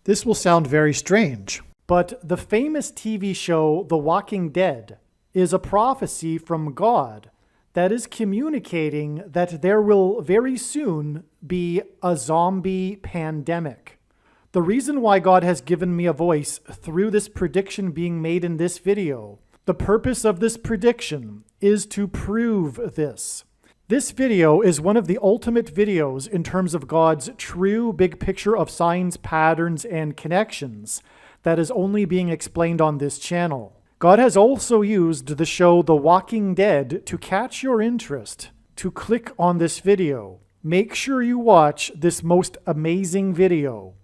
This will sound very strange, but the famous TV show The Walking Dead is a prophecy from God that is communicating that there will very soon be a zombie pandemic. The reason why God has given me a voice through this prediction being made in this video, the purpose of this prediction is to prove this. This video is one of the ultimate videos in terms of God's true big picture of signs, patterns, and connections that is only being explained on this channel. God has also used the show The Walking Dead to catch your interest, to click on this video. Make sure you watch this most amazing video.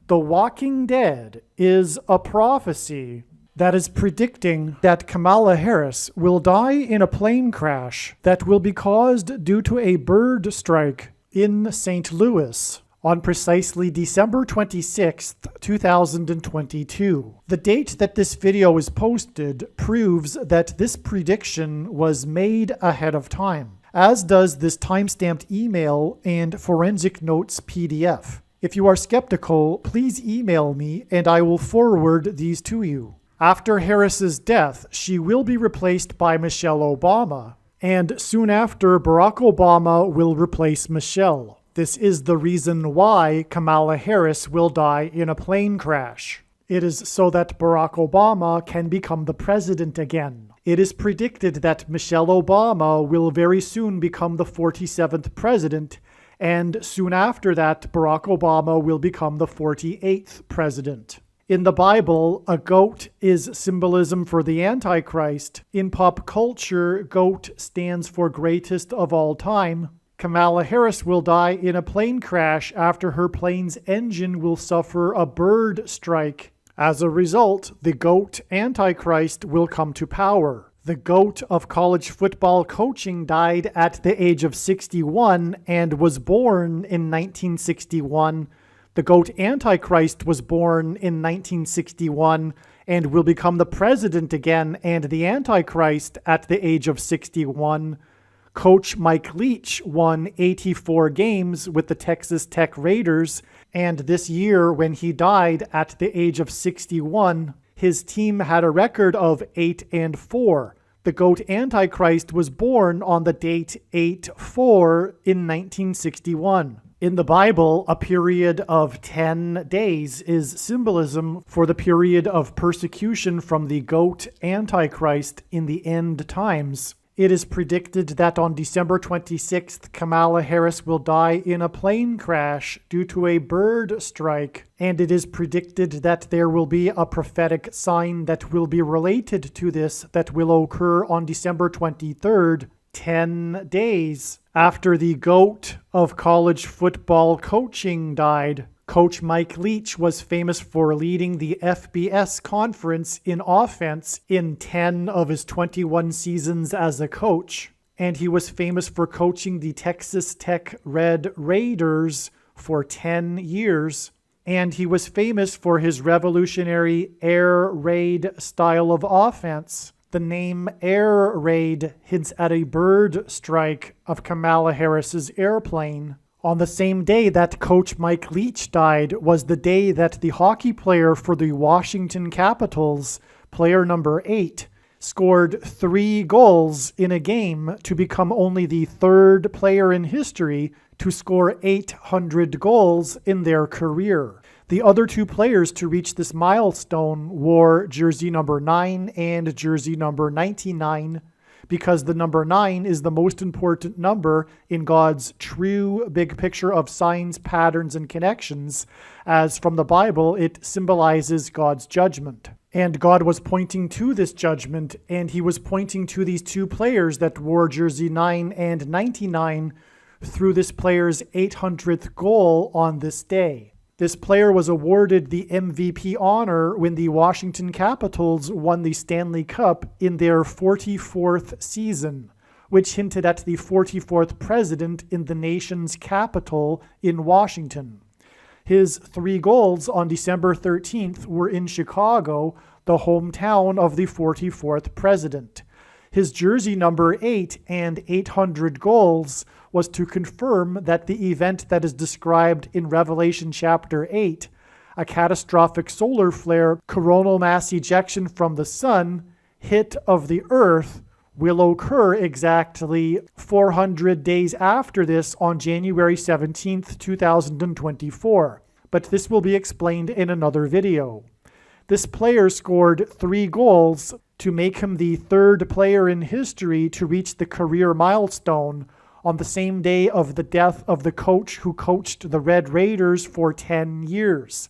The Walking Dead is a prophecy that is predicting that Kamala Harris will die in a plane crash that will be caused due to a bird strike in St. Louis on precisely December 26th, 2022. The date that this video is posted proves that this prediction was made ahead of time, as does this timestamped email and forensic notes PDF. If you are skeptical, please email me and I will forward these to you. After Harris's death, she will be replaced by Michelle Obama, and soon after, Barack Obama will replace Michelle. This is the reason why Kamala Harris will die in a plane crash. It is so that Barack Obama can become the president again. It is predicted that Michelle Obama will very soon become the 47th president, and soon after that, Barack Obama will become the 48th president. In the Bible, a goat is symbolism for the Antichrist. In pop culture, goat stands for greatest of all time. Kamala Harris will die in a plane crash after her plane's engine will suffer a bird strike. As a result, the goat Antichrist will come to power. The GOAT of college football coaching died at the age of 61 and was born in 1961. The GOAT Antichrist was born in 1961 and will become the president again and the Antichrist at the age of 61. Coach Mike Leach won 84 games with the Texas Tech Raiders, and this year when he died at the age of 61, his team had a record of 8-4. The GOAT Antichrist was born on the date 8-4 in 1961. In the Bible, a period of 10 days is symbolism for the period of persecution from the GOAT Antichrist in the end times. It is predicted that on December 26th, Kamala Harris will die in a plane crash due to a bird strike, and it is predicted that there will be a prophetic sign that will be related to this that will occur on December 23rd, 10 days after the GOAT of college football coaching died. Coach Mike Leach was famous for leading the FBS conference in offense in 10 of his 21 seasons as a coach, and he was famous for coaching the Texas Tech Red Raiders for 10 years, and he was famous for his revolutionary air raid style of offense. The name Air Raid hints at a bird strike of Kamala Harris's airplane. On the same day that Coach Mike Leach died was the day that the hockey player for the Washington Capitals, player number 8, scored 3 goals in a game to become only the third player in history to score 800 goals in their career. The other 2 players to reach this milestone wore jersey number 9 and jersey number 99, because the number 9 is the most important number in God's true big picture of signs, patterns, and connections, as from the Bible it symbolizes God's judgment. And God was pointing to this judgment, and he was pointing to these 2 players that wore jersey 9 and 99 through this player's 800th goal on this day. This player was awarded the MVP honor when the Washington Capitals won the Stanley Cup in their 44th season, which hinted at the 44th president in the nation's capital in Washington. His 3 goals on December 13th were in Chicago, the hometown of the 44th president. His jersey number 8 and 800 goals was to confirm that the event that is described in Revelation chapter 8, a catastrophic solar flare, coronal mass ejection from the sun, hit of the Earth, will occur exactly 400 days after this on January 17th, 2024. But this will be explained in another video. This player scored 3 goals to make him the 3rd player in history to reach the career milestone on the same day of the death of the coach who coached the Red Raiders for 10 years.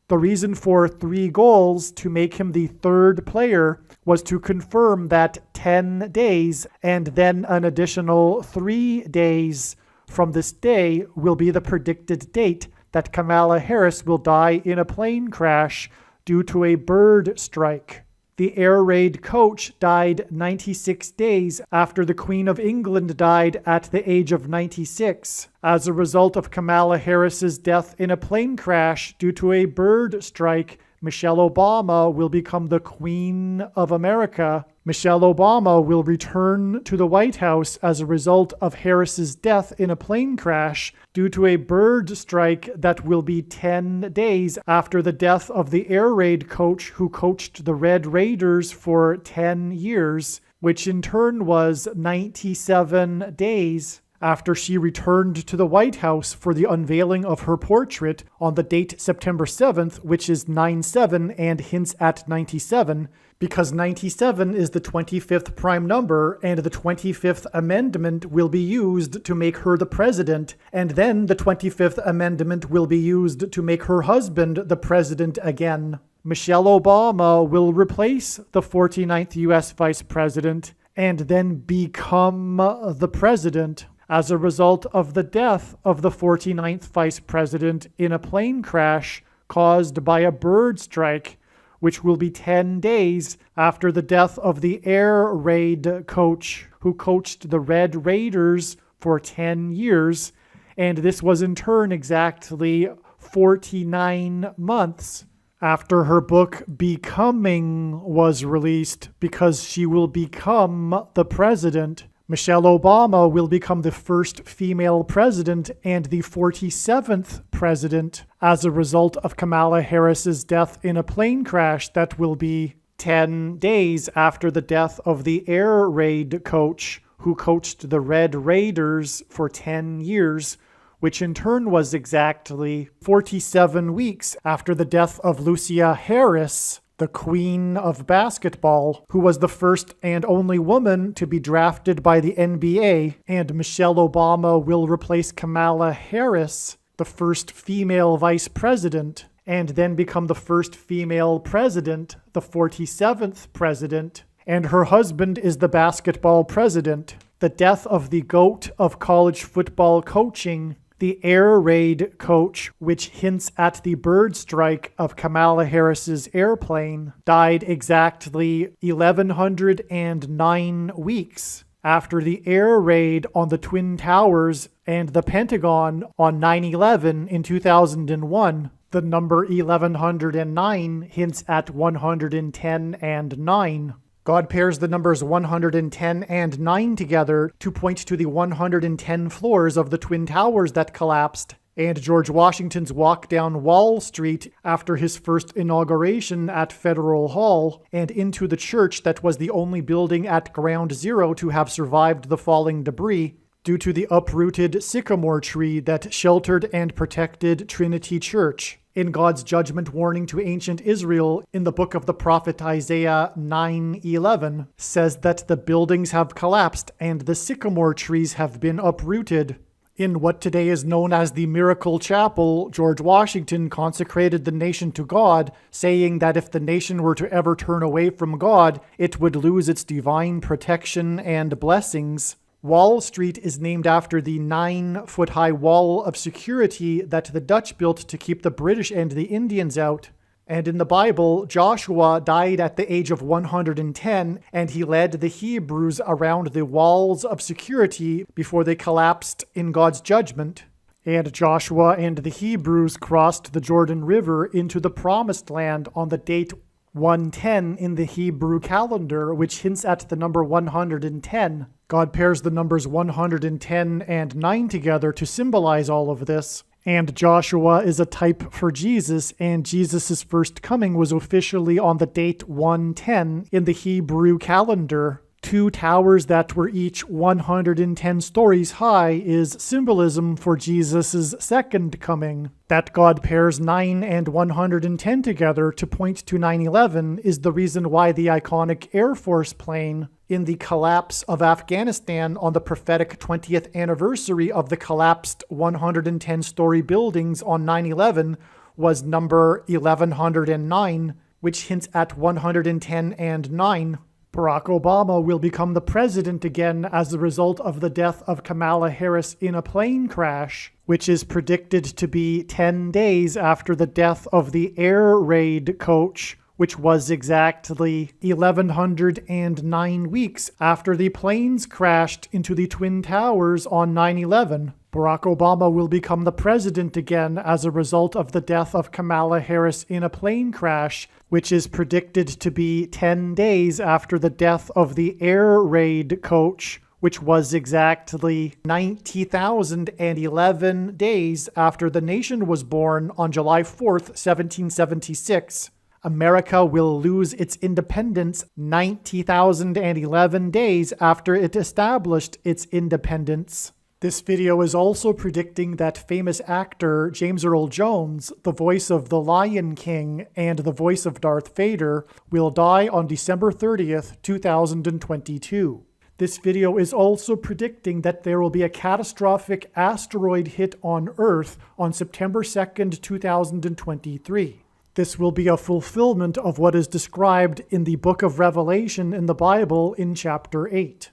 The reason for 3 goals to make him the 3rd player was to confirm that 10 days and then an additional 3 days from this day will be the predicted date that Kamala Harris will die in a plane crash due to a bird strike. The air raid coach died 96 days after the Queen of England died at the age of 96 as a result of Kamala Harris's death in a plane crash due to a bird strike. Michelle Obama will become the Queen of America. Michelle Obama will return to the White House as a result of Harris's death in a plane crash due to a bird strike that will be 10 days after the death of the air raid coach who coached the Red Raiders for 10 years, which in turn was 97 days after she returned to the White House for the unveiling of her portrait on the date September 7th, which is 9/7 and hints at 97, because 97 is the 25th prime number, and the 25th Amendment will be used to make her the president, and then the 25th Amendment will be used to make her husband the president again. Michelle Obama will replace the 49th U.S. Vice President and then become the president as a result of the death of the 49th Vice President in a plane crash caused by a bird strike, which will be 10 days after the death of the air raid coach who coached the Red Raiders for 10 years, and this was in turn exactly 49 months after her book Becoming was released, because she will become the president. Michelle Obama will become the first female president and the 47th president as a result of Kamala Harris's death in a plane crash that will be 10 days after the death of the air raid coach who coached the Red Raiders for 10 years, which in turn was exactly 47 weeks after the death of Lucia Harris, the Queen of Basketball, who was the first and only woman to be drafted by the NBA, and Michelle Obama will replace Kamala Harris, the first female vice president, and then become the first female president, the 47th president, and her husband is the basketball president. The death of the GOAT of college football coaching, the air raid coach, which hints at the bird strike of Kamala Harris's airplane, died exactly 1,109 weeks after the air raid on the Twin Towers and the Pentagon on 9/11 in 2001. The number 1109 hints at 110 and 9. God pairs the numbers 110 and 9 together to point to the 110 floors of the Twin Towers that collapsed, and George Washington's walk down Wall Street after his first inauguration at Federal Hall, and into the church that was the only building at Ground Zero to have survived the falling debris, due to the uprooted sycamore tree that sheltered and protected Trinity Church. In God's judgment warning to ancient Israel in the book of the prophet Isaiah 9:11 says that the buildings have collapsed and the sycamore trees have been uprooted. In what today is known as the Miracle Chapel, George Washington consecrated the nation to God, saying that if the nation were to ever turn away from God, it would lose its divine protection and blessings. Wall Street is named after the 9-foot-high wall of security that the Dutch built to keep the British and the Indians out. And in the Bible, Joshua died at the age of 110, and he led the Hebrews around the walls of security before they collapsed in God's judgment. And Joshua and the Hebrews crossed the Jordan River into the Promised Land on the date 110 in the Hebrew calendar, which hints at the number 110. God pairs the numbers 110 and 9 together to symbolize all of this. And Joshua is a type for Jesus, and Jesus' first coming was officially on the date 110 in the Hebrew calendar. 2 towers that were each 110 stories high is symbolism for Jesus' second coming. That God pairs 9 and 110 together to point to 9/11 is the reason why the iconic Air Force plane in the collapse of Afghanistan on the prophetic 20th anniversary of the collapsed 110-story buildings on 9/11 was number 1109, which hints at 110 and 9. Barack Obama will become the president again as a result of the death of Kamala Harris in a plane crash, which is predicted to be 10 days after the death of the air raid coach, which was exactly 1,109 weeks after the planes crashed into the Twin Towers on 9/11. Barack Obama will become the president again as a result of the death of Kamala Harris in a plane crash, which is predicted to be 10 days after the death of the air raid coach, which was exactly 90,011 days after the nation was born on July 4th, 1776. America will lose its independence 90,011 days after it established its independence. This video is also predicting that famous actor James Earl Jones, the voice of the Lion King and the voice of Darth Vader, will die on December 30th, 2022. This video is also predicting that there will be a catastrophic asteroid hit on Earth on September 2nd, 2023. This will be a fulfillment of what is described in the book of Revelation in the Bible in chapter 8.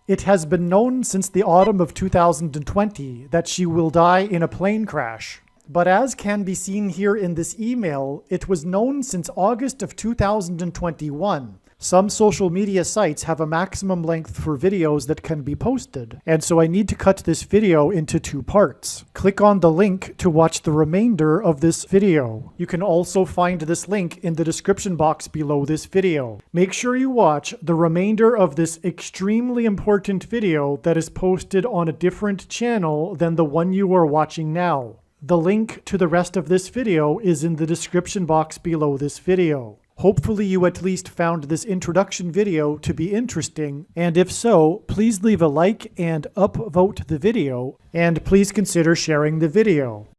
It has been known since the autumn of 2020 that she will die in a plane crash. But as can be seen here in this email, it was known since August of 2021. Some social media sites have a maximum length for videos that can be posted, and so I need to cut this video into 2 parts. Click on the link to watch the remainder of this video. You can also find this link in the description box below this video. Make sure you watch the remainder of this extremely important video that is posted on a different channel than the one you are watching now. The link to the rest of this video is in the description box below this video. Hopefully you at least found this introduction video to be interesting, and if so, please leave a like and upvote the video, and please consider sharing the video.